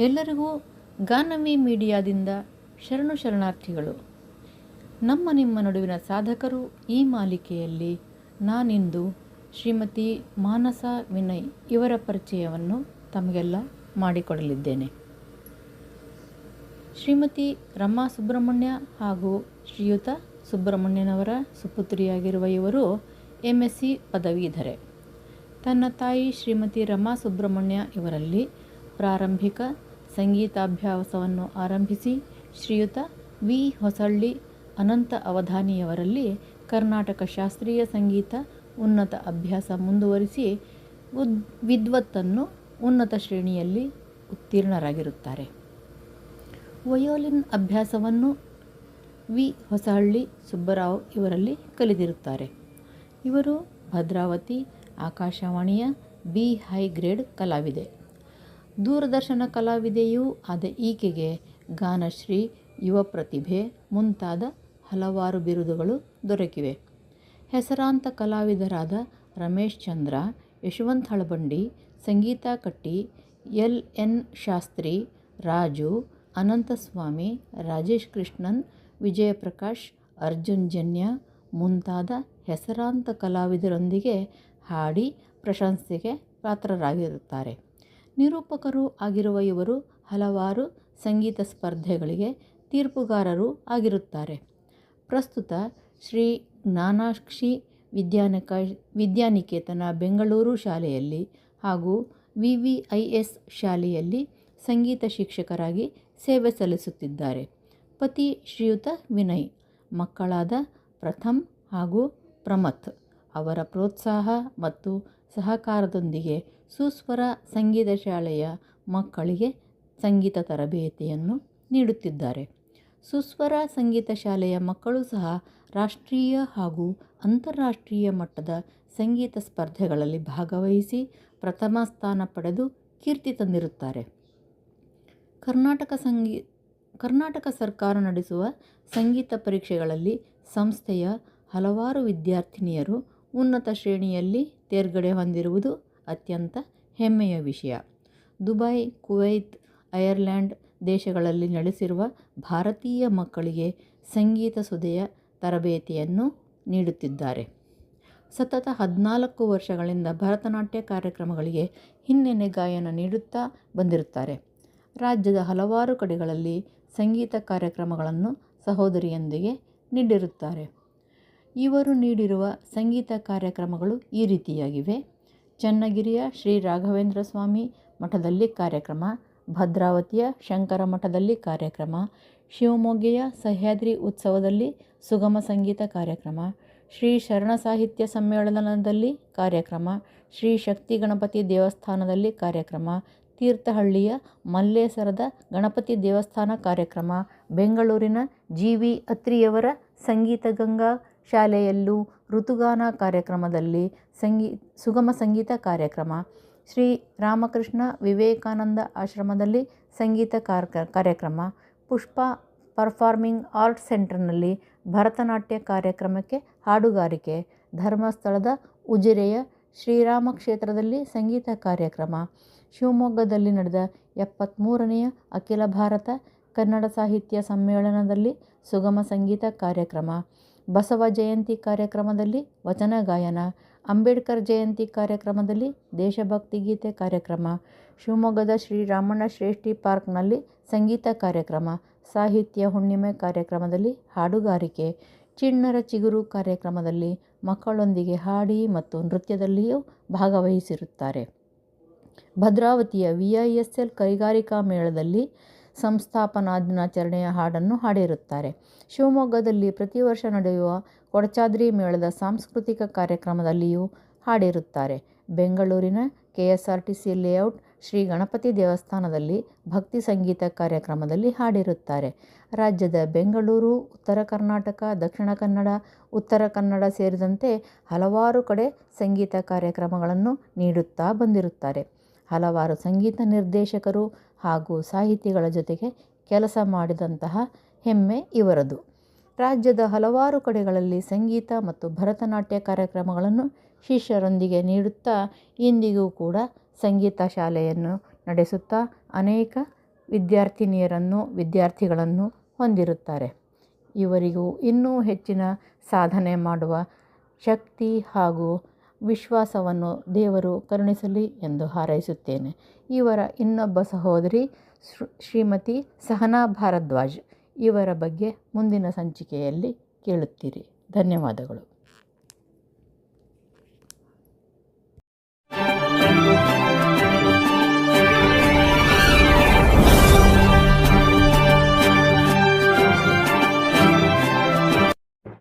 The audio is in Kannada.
ಎಲ್ಲರಿಗೂ ಗಾನವಿ ಮೀಡಿಯಾದಿಂದ ಶರಣಾರ್ಥಿಗಳು. ನಮ್ಮ ನಿಮ್ಮ ನಡುವಿನ ಸಾಧಕರು ಈ ಮಾಲಿಕೆಯಲ್ಲಿ ನಾನಿಂದು ಶ್ರೀಮತಿ ಮಾನಸ ವಿನಯ್ ಇವರ ಪರಿಚಯವನ್ನು ತಮಗೆಲ್ಲ ಮಾಡಿಕೊಡಲಿದ್ದೇನೆ. ಶ್ರೀಮತಿ ರಮಾ ಸುಬ್ರಹ್ಮಣ್ಯ ಹಾಗೂ ಶ್ರೀಯುತ ಸುಬ್ರಹ್ಮಣ್ಯನವರ ಸುಪುತ್ರಿಯಾಗಿರುವ ಇವರು MSc ಪದವೀಧರೆ. ತನ್ನ ತಾಯಿ ಶ್ರೀಮತಿ ರಮಾ ಸುಬ್ರಹ್ಮಣ್ಯ ಇವರಲ್ಲಿ ಪ್ರಾರಂಭಿಕ ಸಂಗೀತಾಭ್ಯಾಸವನ್ನು ಆರಂಭಿಸಿ ಶ್ರೀಯುತ ವಿ ಹೊಸಳ್ಳಿ ಅನಂತ ಅವಧಾನಿಯವರಲ್ಲಿ ಕರ್ನಾಟಕ ಶಾಸ್ತ್ರೀಯ ಸಂಗೀತ ಉನ್ನತ ಅಭ್ಯಾಸ ಮುಂದುವರಿಸಿ ವಿದ್ವತ್ತನ್ನು ಉನ್ನತ ಶ್ರೇಣಿಯಲ್ಲಿ ಉತ್ತೀರ್ಣರಾಗಿರುತ್ತಾರೆ. ವಯೋಲಿನ್ ಅಭ್ಯಾಸವನ್ನು ವಿ ಹೊಸಹಳ್ಳಿ ಸುಬ್ಬರಾವ್ ಇವರಲ್ಲಿ ಕಲಿತಿರುತ್ತಾರೆ. ಇವರು ಭದ್ರಾವತಿ ಆಕಾಶವಾಣಿಯ B ಹೈ ಗ್ರೇಡ್ ಕಲಾವಿದೆ. ದೂರದರ್ಶನ ಕಲಾವಿದೆಯೂ ಆದ ಈಕೆಗೆ ಗಾನಶ್ರೀ, ಯುವ ಪ್ರತಿಭೆ ಮುಂತಾದ ಹಲವಾರು ಬಿರುದುಗಳು ದೊರಕಿವೆ. ಹೆಸರಾಂತ ಕಲಾವಿದರಾದ ರಮೇಶ್ ಚಂದ್ರ, ಯಶವಂತ್ ಹಳಬಂಡಿ, ಸಂಗೀತಾ ಕಟ್ಟಿ, LN ಶಾಸ್ತ್ರಿ, ರಾಜು, ಅನಂತಸ್ವಾಮಿ, ರಾಜೇಶ್ ಕೃಷ್ಣನ್, ವಿಜಯಪ್ರಕಾಶ್, ಅರ್ಜುನ್ ಜನ್ಯ ಮುಂತಾದ ಹೆಸರಾಂತ ಕಲಾವಿದರೊಂದಿಗೆ ಹಾಡಿ ಪ್ರಶಂಸೆಗೆ ಪಾತ್ರರಾಗಿರುತ್ತಾರೆ. ನಿರೂಪಕರೂ ಆಗಿರುವ ಇವರು ಹಲವಾರು ಸಂಗೀತ ಸ್ಪರ್ಧೆಗಳಿಗೆ ತೀರ್ಪುಗಾರರೂ ಆಗಿರುತ್ತಾರೆ. ಪ್ರಸ್ತುತ ಶ್ರೀ ಜ್ಞಾನಾಕ್ಷಿ ವಿದ್ಯಾನಿಕೇತನ ಬೆಂಗಳೂರು ಶಾಲೆಯಲ್ಲಿ ಹಾಗೂ VVIS ಶಾಲೆಯಲ್ಲಿ ಸಂಗೀತ ಶಿಕ್ಷಕರಾಗಿ ಸೇವೆ ಸಲ್ಲಿಸುತ್ತಿದ್ದಾರೆ. ಪತಿ ಶ್ರೀಯುತ ವಿನಯ್, ಮಕ್ಕಳಾದ ಪ್ರಥಮ್ ಹಾಗೂ ಪ್ರಮಥ್ ಅವರ ಪ್ರೋತ್ಸಾಹ ಮತ್ತು ಸಹಕಾರದೊಂದಿಗೆ ಸುಸ್ವರ ಸಂಗೀತ ಶಾಲೆಯ ಮಕ್ಕಳಿಗೆ ಸಂಗೀತ ತರಬೇತಿಯನ್ನು ನೀಡುತ್ತಿದ್ದಾರೆ. ಸುಸ್ವರ ಸಂಗೀತ ಶಾಲೆಯ ಮಕ್ಕಳು ಸಹ ರಾಷ್ಟ್ರೀಯ ಹಾಗೂ ಅಂತಾರಾಷ್ಟ್ರೀಯ ಮಟ್ಟದ ಸಂಗೀತ ಸ್ಪರ್ಧೆಗಳಲ್ಲಿ ಭಾಗವಹಿಸಿ ಪ್ರಥಮ ಸ್ಥಾನ ಪಡೆದು ಕೀರ್ತಿ ತಂದಿರುತ್ತಾರೆ. ಕರ್ನಾಟಕ ಸರ್ಕಾರ ನಡೆಸುವ ಸಂಗೀತ ಪರೀಕ್ಷೆಗಳಲ್ಲಿ ಸಂಸ್ಥೆಯ ಹಲವಾರು ವಿದ್ಯಾರ್ಥಿನಿಯರು ಉನ್ನತ ಶ್ರೇಣಿಯಲ್ಲಿ ತೇರ್ಗಡೆ ಹೊಂದಿರುವುದು ಅತ್ಯಂತ ಹೆಮ್ಮೆಯ ವಿಷಯ. ದುಬೈ, ಕುವೈತ್, ಐರ್ಲೆಂಡ್ ದೇಶಗಳಲ್ಲಿ ನೆಲೆಸಿರುವ ಭಾರತೀಯ ಮಕ್ಕಳಿಗೆ ಸಂಗೀತ ಸುಧೆಯ ತರಬೇತಿಯನ್ನು ನೀಡುತ್ತಿದ್ದಾರೆ. ಸತತ 14 ವರ್ಷಗಳಿಂದ ಭರತನಾಟ್ಯ ಕಾರ್ಯಕ್ರಮಗಳಿಗೆ ಹಿನ್ನೆಲೆ ಗಾಯನ ನೀಡುತ್ತಾ ಬಂದಿರುತ್ತಾರೆ. ರಾಜ್ಯದ ಹಲವಾರು ಕಡೆಗಳಲ್ಲಿ ಸಂಗೀತ ಕಾರ್ಯಕ್ರಮಗಳನ್ನು ಸಹೋದರಿಯೊಂದಿಗೆ ನೀಡಿರುತ್ತಾರೆ. ಇವರು ನೀಡಿರುವ ಸಂಗೀತ ಕಾರ್ಯಕ್ರಮಗಳು ಈ ರೀತಿಯಾಗಿವೆ: ಚನ್ನಗಿರಿಯ ಶ್ರೀ ರಾಘವೇಂದ್ರ ಸ್ವಾಮಿ ಮಠದಲ್ಲಿ ಕಾರ್ಯಕ್ರಮ, ಭದ್ರಾವತಿಯ ಶಂಕರ ಮಠದಲ್ಲಿ ಕಾರ್ಯಕ್ರಮ, ಶಿವಮೊಗ್ಗೆಯ ಸಹ್ಯಾದ್ರಿ ಉತ್ಸವದಲ್ಲಿ ಸುಗಮ ಸಂಗೀತ ಕಾರ್ಯಕ್ರಮ, ಶ್ರೀ ಶರಣ ಸಾಹಿತ್ಯ ಸಮ್ಮೇಳನದಲ್ಲಿ ಕಾರ್ಯಕ್ರಮ, ಶ್ರೀ ಶಕ್ತಿ ಗಣಪತಿ ದೇವಸ್ಥಾನದಲ್ಲಿ ಕಾರ್ಯಕ್ರಮ, ತೀರ್ಥಹಳ್ಳಿಯ ಮಲ್ಲೇಸರದ ಗಣಪತಿ ದೇವಸ್ಥಾನ ಕಾರ್ಯಕ್ರಮ, ಬೆಂಗಳೂರಿನ GV ಅತ್ರಿಯವರ ಸಂಗೀತ ಗಂಗಾ ಶಾಲೆಯಲ್ಲೂ ಋತುಗಾನ ಕಾರ್ಯಕ್ರಮದಲ್ಲಿ ಸುಗಮ ಸಂಗೀತ ಕಾರ್ಯಕ್ರಮ, ಶ್ರೀ ರಾಮಕೃಷ್ಣ ವಿವೇಕಾನಂದ ಆಶ್ರಮದಲ್ಲಿ ಸಂಗೀತ ಕಾರ್ಯಕ್ರಮ, ಪುಷ್ಪ ಪರ್ಫಾರ್ಮಿಂಗ್ ಆರ್ಟ್ಸ್ ಸೆಂಟರ್ನಲ್ಲಿ ಭರತನಾಟ್ಯ ಕಾರ್ಯಕ್ರಮಕ್ಕೆ ಹಾಡುಗಾರಿಕೆ, ಧರ್ಮಸ್ಥಳದ ಉಜಿರೆಯ ಶ್ರೀರಾಮ ಕ್ಷೇತ್ರದಲ್ಲಿ ಸಂಗೀತ ಕಾರ್ಯಕ್ರಮ, ಶಿವಮೊಗ್ಗದಲ್ಲಿ ನಡೆದ 73ನೇ ಅಖಿಲ ಭಾರತ ಕನ್ನಡ ಸಾಹಿತ್ಯ ಸಮ್ಮೇಳನದಲ್ಲಿ ಸುಗಮ ಸಂಗೀತ ಕಾರ್ಯಕ್ರಮ, ಬಸವ ಜಯಂತಿ ಕಾರ್ಯಕ್ರಮದಲ್ಲಿ ವಚನ ಗಾಯನ, ಅಂಬೇಡ್ಕರ್ ಜಯಂತಿ ಕಾರ್ಯಕ್ರಮದಲ್ಲಿ ದೇಶಭಕ್ತಿ ಗೀತೆ ಕಾರ್ಯಕ್ರಮ, ಶಿವಮೊಗ್ಗದ ಶ್ರೀ ರಾಮಣ್ಣ ಶ್ರೇಷ್ಠಿ ಪಾರ್ಕ್ನಲ್ಲಿ ಸಂಗೀತ ಕಾರ್ಯಕ್ರಮ, ಸಾಹಿತ್ಯ ಹುಣ್ಣಿಮೆ ಕಾರ್ಯಕ್ರಮದಲ್ಲಿ ಹಾಡುಗಾರಿಕೆ, ಚಿಣ್ಣರ ಚಿಗುರು ಕಾರ್ಯಕ್ರಮದಲ್ಲಿ ಮಕ್ಕಳೊಂದಿಗೆ ಹಾಡಿ ಮತ್ತು ನೃತ್ಯದಲ್ಲಿಯೂ ಭಾಗವಹಿಸಿರುತ್ತಾರೆ. ಭದ್ರಾವತಿಯ VISL ಕೈಗಾರಿಕಾ ಮೇಳದಲ್ಲಿ ಸಂಸ್ಥಾಪನಾ ದಿನಾಚರಣೆಯ ಹಾಡನ್ನು ಹಾಡಿರುತ್ತಾರೆ. ಶಿವಮೊಗ್ಗದಲ್ಲಿ ಪ್ರತಿ ವರ್ಷ ನಡೆಯುವ ಕೊಡಚಾದ್ರಿ ಮೇಳದ ಸಾಂಸ್ಕೃತಿಕ ಕಾರ್ಯಕ್ರಮದಲ್ಲಿಯೂ ಹಾಡಿರುತ್ತಾರೆ. ಬೆಂಗಳೂರಿನ KSRTC ಲೇಔಟ್ ಶ್ರೀ ಗಣಪತಿ ದೇವಸ್ಥಾನದಲ್ಲಿ ಭಕ್ತಿ ಸಂಗೀತ ಕಾರ್ಯಕ್ರಮದಲ್ಲಿ ಹಾಡಿರುತ್ತಾರೆ. ರಾಜ್ಯದ ಬೆಂಗಳೂರು, ಉತ್ತರ ಕರ್ನಾಟಕ, ದಕ್ಷಿಣ ಕನ್ನಡ, ಉತ್ತರ ಕನ್ನಡ ಸೇರಿದಂತೆ ಹಲವಾರು ಕಡೆ ಸಂಗೀತ ಕಾರ್ಯಕ್ರಮಗಳನ್ನು ನೀಡುತ್ತಾ ಬಂದಿರುತ್ತಾರೆ. ಹಲವಾರು ಸಂಗೀತ ನಿರ್ದೇಶಕರು ಹಾಗೂ ಸಾಹಿತಿಗಳ ಜೊತೆಗೆ ಕೆಲಸ ಮಾಡಿದಂತಹ ಹೆಮ್ಮೆ ಇವರದು. ರಾಜ್ಯದ ಹಲವಾರು ಕಡೆಗಳಲ್ಲಿ ಸಂಗೀತ ಮತ್ತು ಭರತನಾಟ್ಯ ಕಾರ್ಯಕ್ರಮಗಳನ್ನು ಶಿಷ್ಯರೊಂದಿಗೆ ನೀಡುತ್ತಾ ಇಂದಿಗೂ ಕೂಡ ಸಂಗೀತ ಶಾಲೆಯನ್ನು ನಡೆಸುತ್ತಾ ಅನೇಕ ವಿದ್ಯಾರ್ಥಿಗಳನ್ನು ಹೊಂದಿರುತ್ತಾರೆ. ಇವರಿಗೂ ಇನ್ನೂ ಹೆಚ್ಚಿನ ಸಾಧನೆ ಮಾಡುವ ಶಕ್ತಿ ಹಾಗೂ ವಿಶ್ವಾಸವನ್ನು ದೇವರು ಕರುಣಿಸಲಿ ಎಂದು ಹಾರೈಸುತ್ತೇನೆ. ಇವರ ಇನ್ನೊಬ್ಬ ಸಹೋದರಿ ಶ್ರೀಮತಿ ಸಹನಾ ಭಾರದ್ವಾಜ್. ಇವರ ಬಗ್ಗೆ ಮುಂದಿನ ಸಂಚಿಕೆಯಲ್ಲಿ ಕೇಳುತ್ತೀರಿ. ಧನ್ಯವಾದಗಳು.